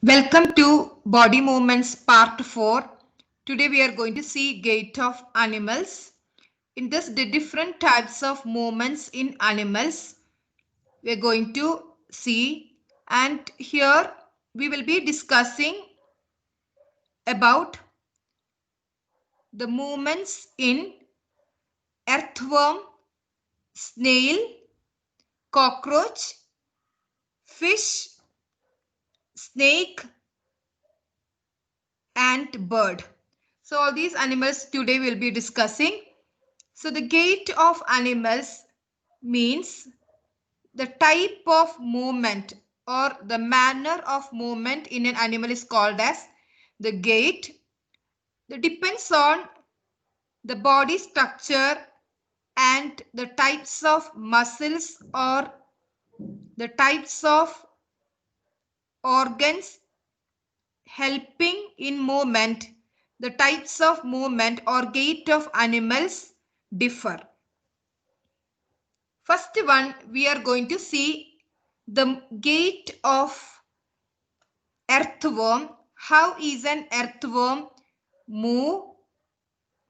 Welcome to Body Movements Part 4. Today we are going to see gait of animals. In this, the different types of movements in animals we are going to see, and here we will be discussing about the movements in earthworm, snail, cockroach, fish, snake, and bird. So all these animals today we'll be discussing. So the gait of animals means the type of movement or the manner of movement in an animal is called as the gait. That depends on the body structure and the types of muscles or the types of organs helping in movement. The types of movement or gait of animals differ. First one, we are going to see the gait of earthworm. How is an earthworm move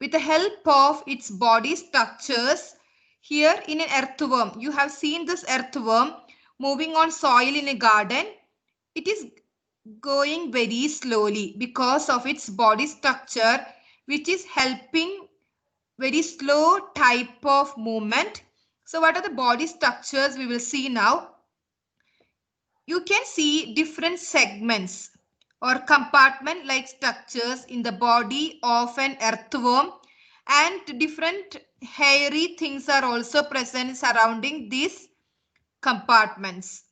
with the help of its body structures? Here in an earthworm, you have seen this earthworm moving on soil in a garden. It is going very slowly because of its body structure, which is helping very slow type of movement. So what are the body structures we will see now? You can see different segments or compartment like structures in the body of an earthworm, and different hairy things are also present surrounding these compartments.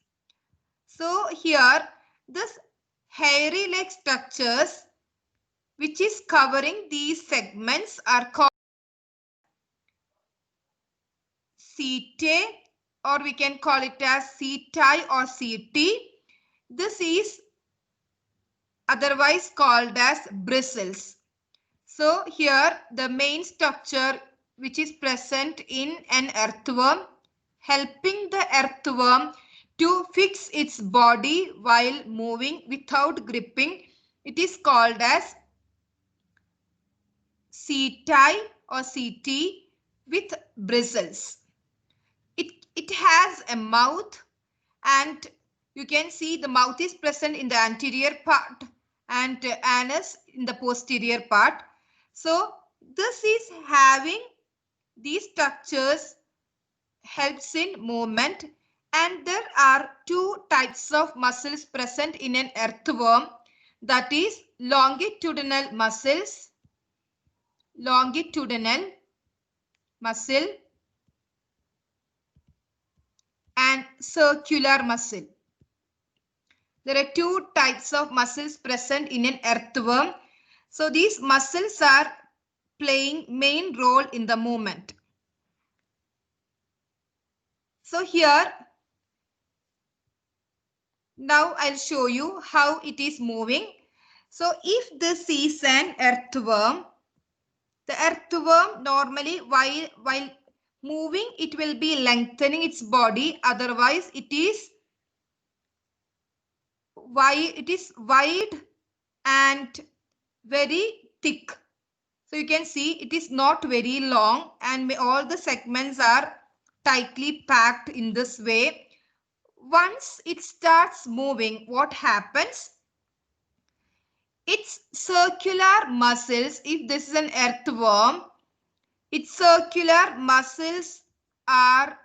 So here this hairy like structures which is covering these segments are called setae, or we can call it as setae or setae. This is otherwise called as bristles. So here the main structure which is present in an earthworm, helping the earthworm to fix its body while moving without gripping, it is called as setae or setae with bristles. It has a mouth, and you can see the mouth is present in the anterior part and anus in the posterior part. So this is having these structures helps in movement, and there are two types of muscles present in an earthworm, that is longitudinal muscle and circular muscle. There are two types of muscles present in an earthworm. So these muscles are playing main role in the movement. So here, now I'll show you how it is moving. So if this is an earthworm, the earthworm normally while moving, it will be lengthening its body. Otherwise, it is wide and very thick. So you can see it is not very long, and all the segments are tightly packed in this way. Once it starts moving, what happens? Its circular muscles, if this is an earthworm, its circular muscles are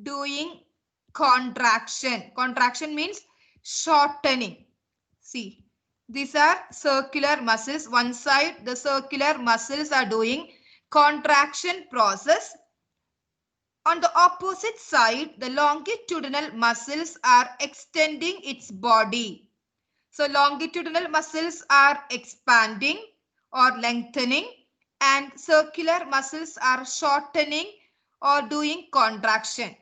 doing contraction. Contraction means shortening. See, these are circular muscles. One side, the circular muscles are doing contraction process. On the opposite side, the longitudinal muscles are extending its body. So longitudinal muscles are expanding or lengthening, and circular muscles are shortening or doing contraction.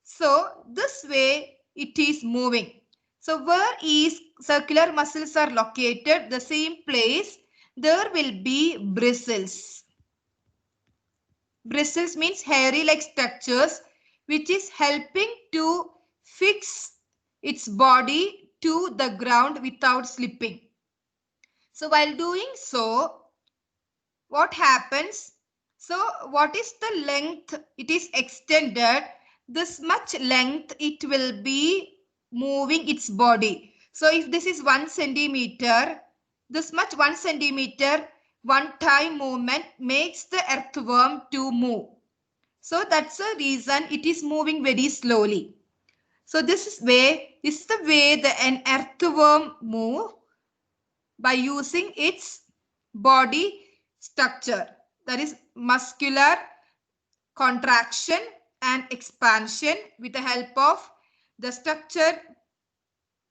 So this way it is moving. So where is circular muscles are located, the same place, there will be bristles. Bristles means hairy like structures which is helping to fix its body to the ground without slipping. So while doing so, what happens? So what is the length? It is extended. This much length it will be moving its body. So if this is 1 centimeter, this much 1 centimeter one time movement makes the earthworm to move. So that's the reason it is moving very slowly. So this is the way an earthworm move by using its body structure, that is muscular contraction and expansion with the help of the structure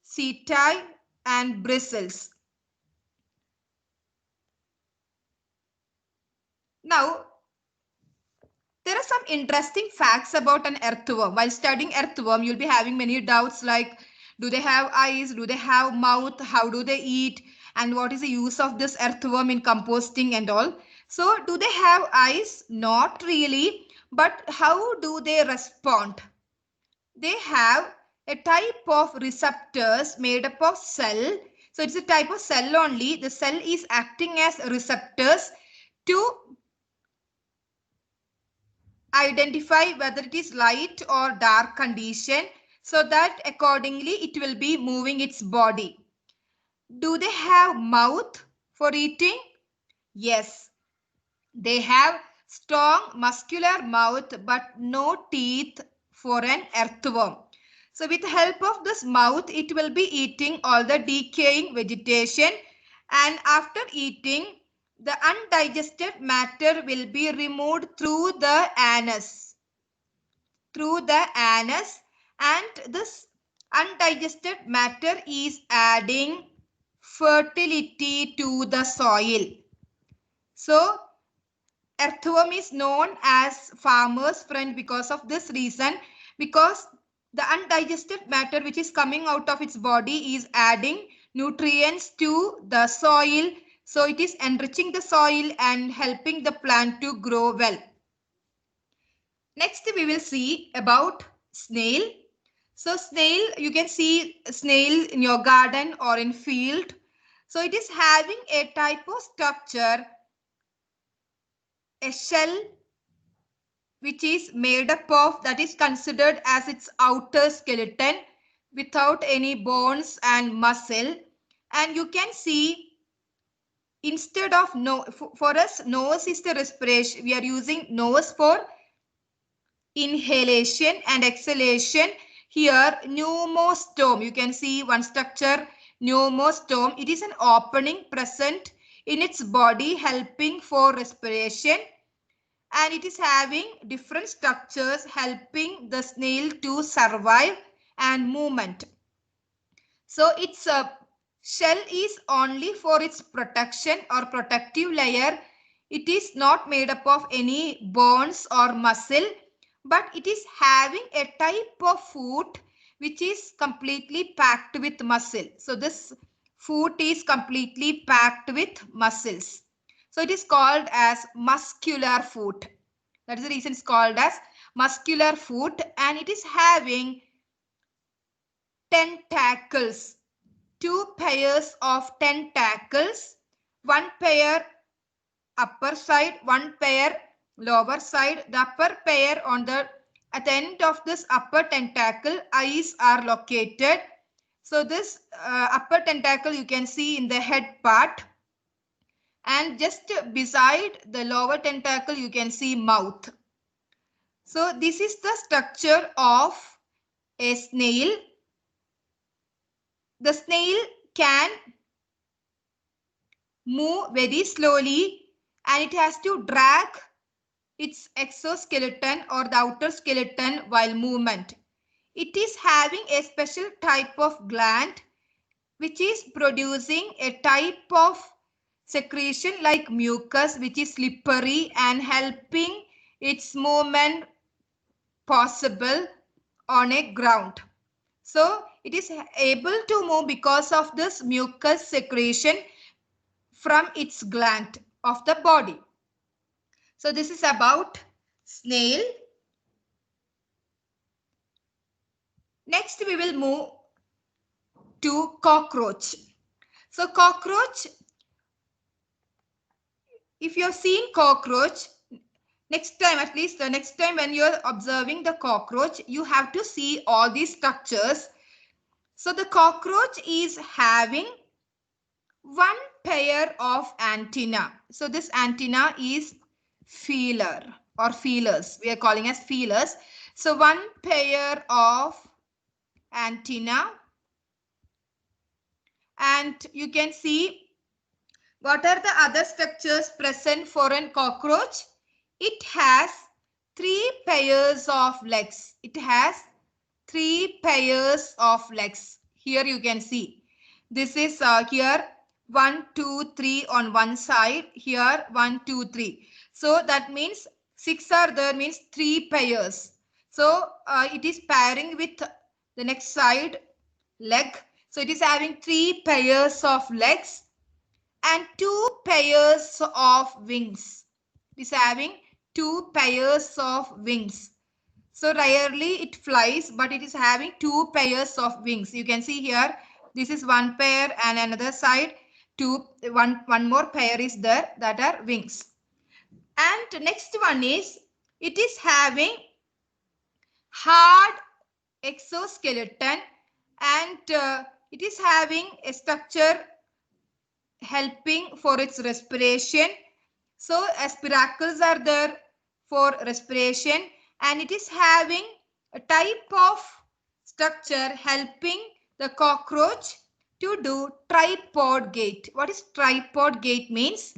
setae and bristles. Now there are some interesting facts about an earthworm. While studying earthworm, you'll be having many doubts like, do they have eyes? Do they have mouth? How do they eat? And what is the use of this earthworm in composting and all? So do they have eyes? Not really. But how do they respond? They have a type of receptors made up of cell. So it's a type of cell only. The cell is acting as receptors to identify whether it is light or dark condition, so that accordingly it will be moving its body. Do they have mouth for eating? Yes. They have strong muscular mouth but no teeth for an earthworm. So with the help of this mouth, it will be eating all the decaying vegetation, and after eating, the undigested matter will be removed through the anus. And this undigested matter is adding fertility to the soil. So earthworm is known as farmer's friend because of this reason, because the undigested matter which is coming out of its body is adding nutrients to the soil. So it is enriching the soil and helping the plant to grow well. Next we will see about snail. So snail, you can see snail in your garden or in field. So it is having a type of structure, a shell which is made up of, that is considered as its outer skeleton without any bones and muscle. And you can see instead of for us nose is the respiration. We are using nose for inhalation and exhalation. Here pneumostome, you can see one structure, pneumostome. It is an opening present in its body helping for respiration, and it is having different structures helping the snail to survive and movement. So its shell is only for its protection or protective layer. It is not made up of any bones or muscle, but it is having a type of foot which is completely packed with muscle. So this foot is completely packed with muscles. So it is called as muscular foot. That is the reason it's called as muscular foot, and it is having tentacles, 2 pairs of tentacles, 1 pair upper side, 1 pair lower side. The upper pair at the end of this upper tentacle, eyes are located. So this upper tentacle you can see in the head part, and just beside the lower tentacle you can see mouth. So this is the structure of a snail. The snail can move very slowly, and it has to drag its exoskeleton or the outer skeleton while movement. It is having a special type of gland which is producing a type of secretion like mucus, which is slippery and helping its movement possible on a ground. So it is able to move because of this mucus secretion from its gland of the body. So this is about snail. Next we will move to cockroach. So cockroach, if you've seen cockroach, next time, at least the next time when you're observing the cockroach, you have to see all these structures. So the cockroach is having one pair of antenna. So this antenna is feeler or feelers. We are calling as feelers. So one pair of antenna, and you can see what are the other structures present for a cockroach. It has 3 pairs of legs. It has 3 pairs of legs. Here you can see. This is here 1, 2, 3 on one side. Here 1, 2, 3. So that means 6 are there, means 3 pairs. So it is pairing with the next side leg. So it is having 3 pairs of legs and 2 pairs of wings. It is having 2 pairs of wings. So rarely it flies, but it is having 2 pairs of wings. You can see here, this is one pair and another side, one more pair is there, that are wings. And next one is, it is having hard exoskeleton, and it is having a structure helping for its respiration. So spiracles are there for respiration, and it is having a type of structure helping the cockroach to do tripod gait. What is tripod gait means?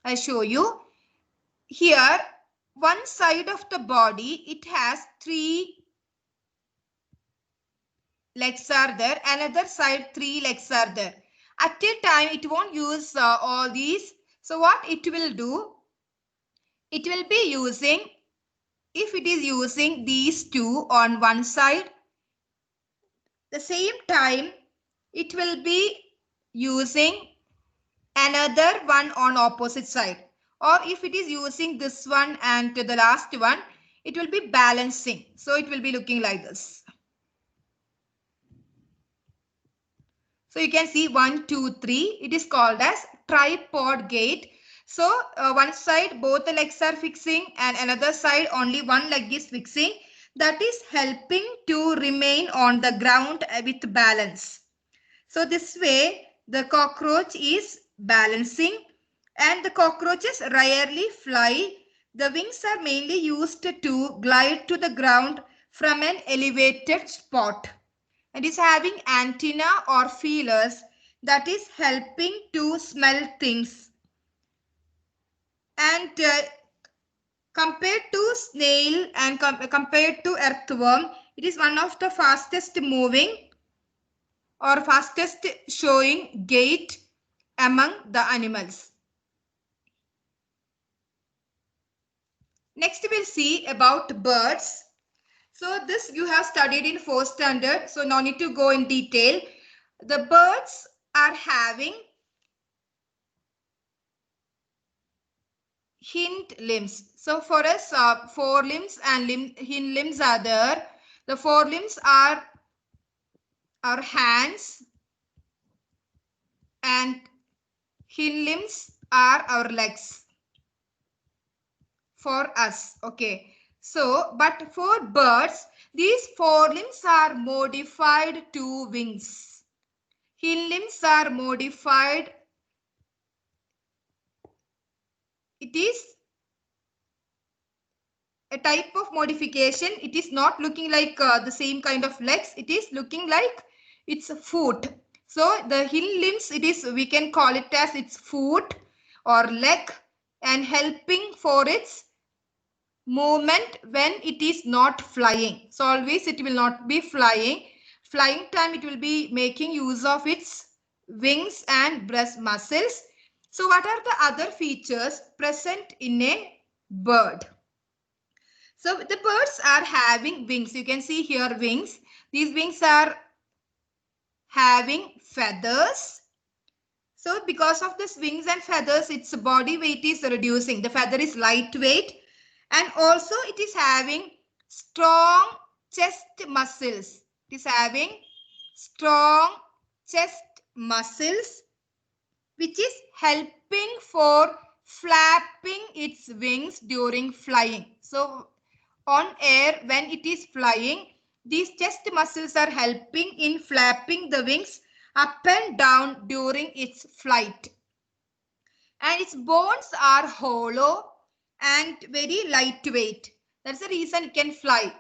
I show you. Here, one side of the body, it has 3 legs are there. Another side, 3 legs are there. At a time, it won't use all these. So what it will do? It will be using, if it is using these 2 on one side, the same time it will be using another one on opposite side. Or if it is using this one and the last one, it will be balancing. So it will be looking like this. So you can see 1, 2, 3. It is called as tripod gait. So one side both the legs are fixing and another side only one leg is fixing. That is helping to remain on the ground with balance. So this way the cockroach is balancing, and the cockroaches rarely fly. The wings are mainly used to glide to the ground from an elevated spot. It is having antenna or feelers that is helping to smell things. And compared to snail and compared to earthworm, it is one of the fastest moving or fastest showing gait among the animals. Next we'll see about birds. So this you have studied in 4th standard, so no need to go in detail. The birds are having hind limbs. So for us, forelimbs and hind limbs are there. The forelimbs are our hands and hind limbs are our legs for us. Okay. So, but for birds, these forelimbs are modified to wings. Hind limbs are modified. It is a type of modification. It is not looking like the same kind of legs. It is looking like its foot. So the hind limbs, it is, we can call it as its foot or leg, and helping for its movement when it is not flying. So always it will not be flying. Flying time it will be making use of its wings and breast muscles. So what are the other features present in a bird? So the birds are having wings. You can see here wings. These wings are having feathers. So because of this wings and feathers, its body weight is reducing. The feather is lightweight, and also it is having strong chest muscles. It is having strong chest muscles which is helping for flapping its wings during flying. So on air, when it is flying, these chest muscles are helping in flapping the wings up and down during its flight. And its bones are hollow and very lightweight. That's the reason it can fly.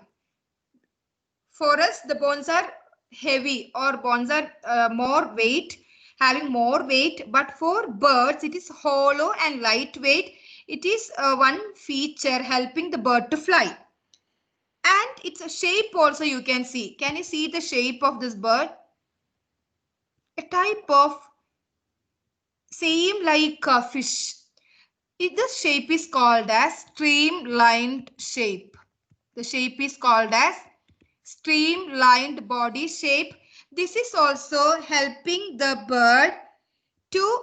For us, the bones are heavy, or bones are more weight, having more weight. But for birds, it is hollow and lightweight. It is one feature helping the bird to fly. And its shape also you can see. Can you see the shape of this bird? A type of same like a fish. This shape is called as streamlined shape. The shape is called as streamlined body shape. This is also helping the bird to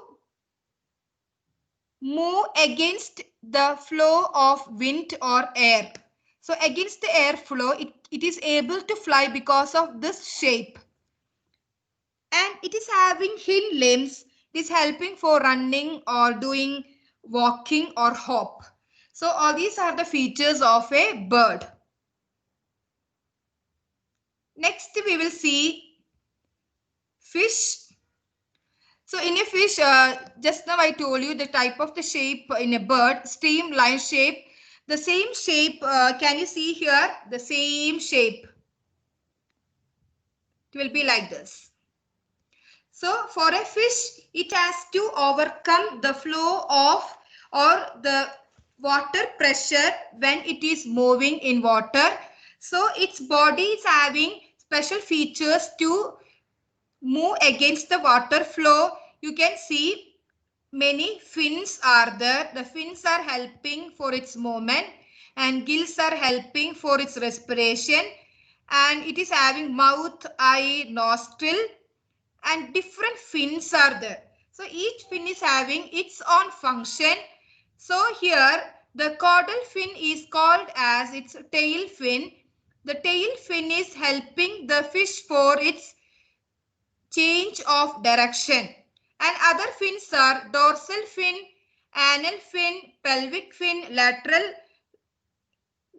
move against the flow of wind or air. So against the airflow, it is able to fly because of this shape. And it is having hind limbs. It is helping for running or doing walking or hop. So all these are the features of a bird. Next we will see fish. So in a fish, just now I told you the type of the shape in a bird, streamline shape. The same shape, can you see here? The same shape. It will be like this. So for a fish, it has to overcome the flow of or the water pressure when it is moving in water. So its body is having special features to move against the water flow. You can see many fins are there. The fins are helping for its movement and gills are helping for its respiration. And it is having mouth, eye, nostril, and different fins are there. So each fin is having its own function. So here the caudal fin is called as its tail fin. The tail fin is helping the fish for its change of direction. And other fins are dorsal fin, anal fin, pelvic fin, lateral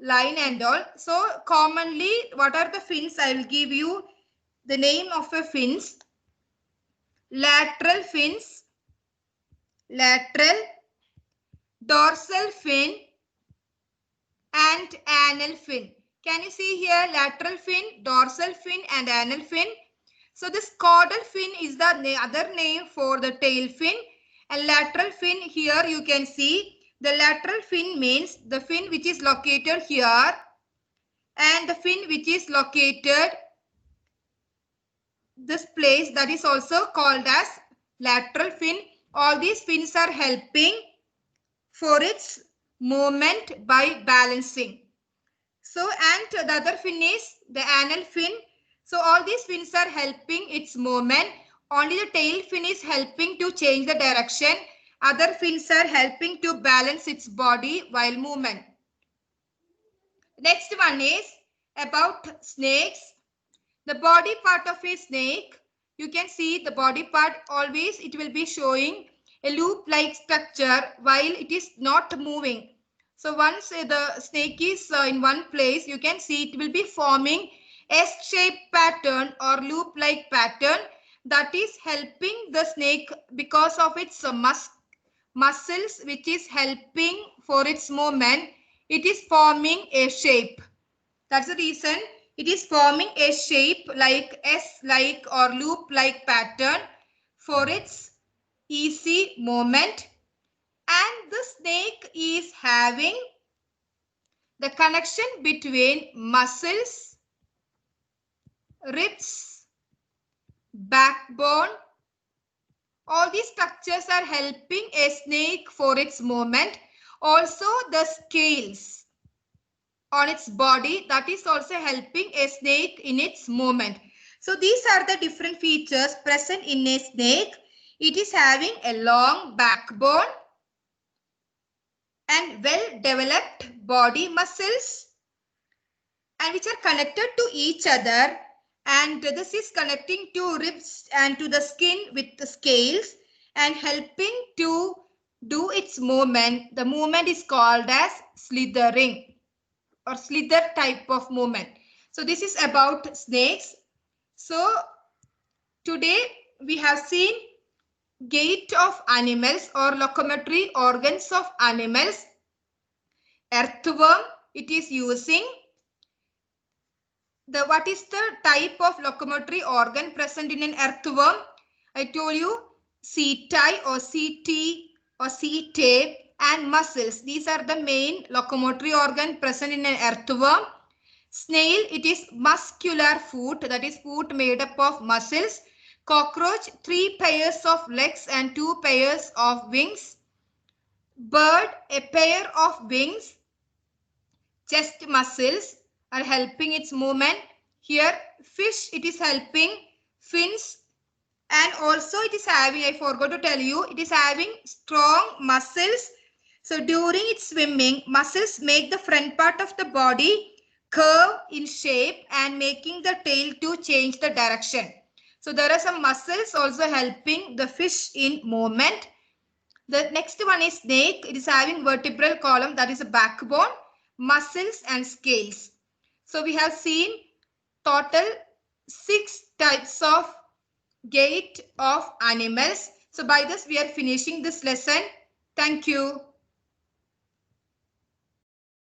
line and all. So commonly, what are the fins? I will give you the name of a fins. Lateral fins, lateral, dorsal fin and anal fin. Can you see here lateral fin, dorsal fin and anal fin? So this caudal fin is the other name for the tail fin, and lateral fin here you can see the lateral fin means the fin which is located here and the fin which is located this place, that is also called as lateral fin. All these fins are helping for its movement by balancing. So and the other fin is the anal fin. So all these fins are helping its movement. Only the tail fin is helping to change the direction. Other fins are helping to balance its body while movement. Next one is about snakes. The body part of a snake, you can see the body part always it will be showing a loop-like structure while it is not moving. So once the snake is in one place, you can see it will be forming S-shaped pattern or loop-like pattern that is helping the snake because of its muscles which is helping for its movement. It is forming a shape. That's the reason it is forming a shape like S-like or loop-like pattern for its easy movement. And the snake is having the connection between muscles, ribs, backbone. All these structures are helping a snake for its movement. Also the scales on its body, that is also helping a snake in its movement. So these are the different features present in a snake. It is having a long backbone and well developed body muscles and which are connected to each other and this is connecting to ribs and to the skin with the scales and helping to do its movement. The movement is called as slithering or slither type of movement. So this is about snakes. So today we have seen gait of animals or locomotory organs of animals. Earthworm, it is using what is the type of locomotory organ present in an earthworm? I told you setae or setae or setae and muscles. These are the main locomotory organ present in an earthworm. Snail, it is muscular foot, that is foot made up of muscles. Cockroach, 3 pairs of legs and 2 pairs of wings. Bird, a pair of wings. Chest muscles are helping its movement. Here, fish, it is helping fins, and also it is having, I forgot to tell you, it is having strong muscles. So during its swimming, muscles make the front part of the body curve in shape and making the tail to change the direction. So there are some muscles also helping the fish in movement. The next one is snake. It is having vertebral column, that is a backbone, muscles and scales. So we have seen total 6 types of gait of animals. So by this we are finishing this lesson. Thank you.